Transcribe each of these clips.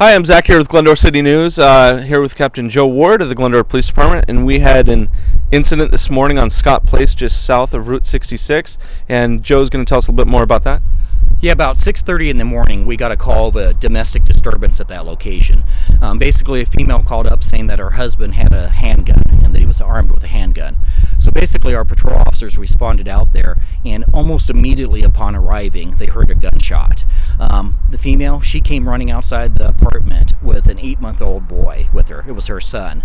Hi, I'm Zach here with Glendora City News, here with Captain Joe Ward of the Glendora Police Department, and we had an incident this morning on Scott Place just south of Route 66, and Joe's going to tell us a little bit more about that. Yeah, about 6:30 in the morning, we got a call of a domestic disturbance at that location. Basically, a female called up saying that her husband had a handgun and that he was armed with a handgun. So basically, our patrol officers responded out there, and almost immediately upon arriving, they heard a gunshot. The female, she came running outside the apartment with an 8-month-old boy with her. It was her son.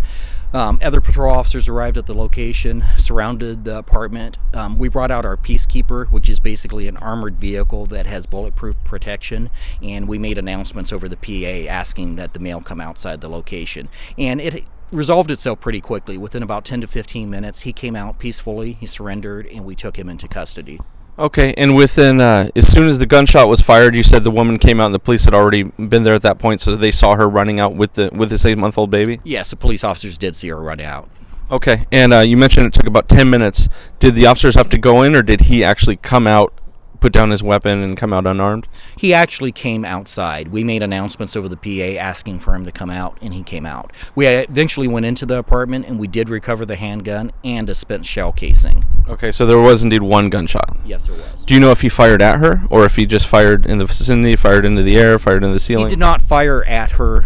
Other patrol officers arrived at the location, surrounded the apartment. We brought out our Peacekeeper, which is basically an armored vehicle that has bulletproof protection, and we made announcements over the PA asking that the male come outside the location. And it resolved itself pretty quickly. Within about 10 to 15 minutes, he came out peacefully, he surrendered, and we took him into custody. Okay, and within, as soon as the gunshot was fired, you said the woman came out and the police had already been there at that point, so they saw her running out with this 8-month-old baby? Yes, the police officers did see her run out. Okay, and you mentioned it took about 10 minutes. Did the officers have to go in, or did he actually come out, put down his weapon, and come out unarmed? He actually came outside. We made announcements over the PA asking for him to come out, and he came out. We eventually went into the apartment, and we did recover the handgun and a spent shell casing. Okay, so there was indeed one gunshot. Yes, there was. Do you know if he fired at her, or if he just fired in the vicinity, fired into the air, fired into the ceiling? He did not fire at her,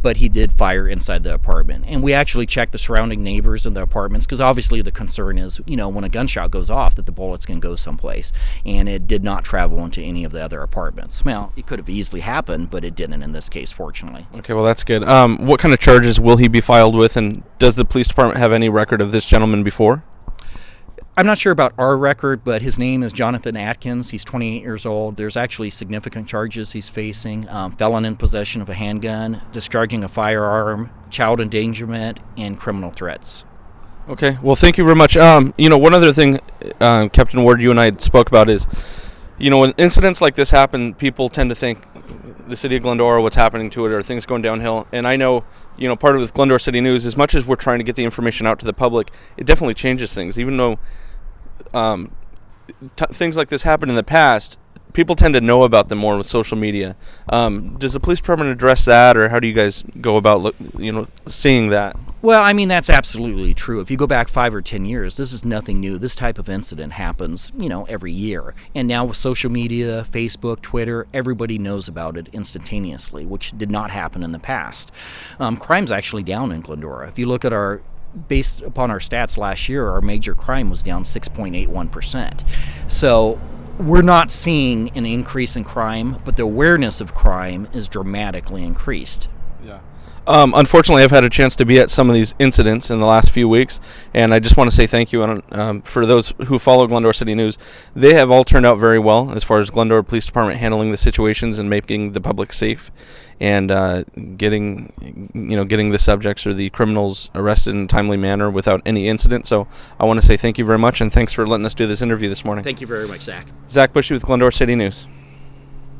but he did fire inside the apartment. And we actually checked the surrounding neighbors in the apartments, because obviously the concern is, when a gunshot goes off, that the bullets can go someplace. And it did not travel into any of the other apartments. Well, it could have easily happened, but it didn't in this case, fortunately. Okay, well, that's good. What kind of charges will he be filed with, and does the police department have any record of this gentleman before? I'm not sure about our record, but his name is Jonathan Atkins. He's 28 years old. There's actually significant charges he's facing: felon in possession of a handgun, discharging a firearm, child endangerment, and criminal threats. Okay, well, thank you very much. One other thing, Captain Ward, you and I spoke about is, when incidents like this happen, people tend to think the city of Glendora, what's happening to it, or things going downhill. And I know, part of the Glendora City News, as much as we're trying to get the information out to the public, it definitely changes things. Even though things like this happened in the past, people tend to know about them more with social media. Does the police department address that, or how do you guys go about seeing that? Well, that's absolutely true. If you go back 5 or 10 years, this is nothing new. This type of incident happens, every year. And now with social media, Facebook, Twitter, everybody knows about it instantaneously, which did not happen in the past. Crime's actually down in Glendora. If you look at based upon our stats last year, our major crime was down 6.81%. So we're not seeing an increase in crime, but the awareness of crime is dramatically increased. Yeah. Unfortunately, I've had a chance to be at some of these incidents in the last few weeks, and I just want to say thank you. And for those who follow Glendora City News, they have all turned out very well as far as Glendora Police Department handling the situations and making the public safe, and getting the subjects or the criminals arrested in a timely manner without any incident. So I want to say thank you very much, and thanks for letting us do this interview this morning. Thank you very much, Zach. Zach Bushy with Glendora City News.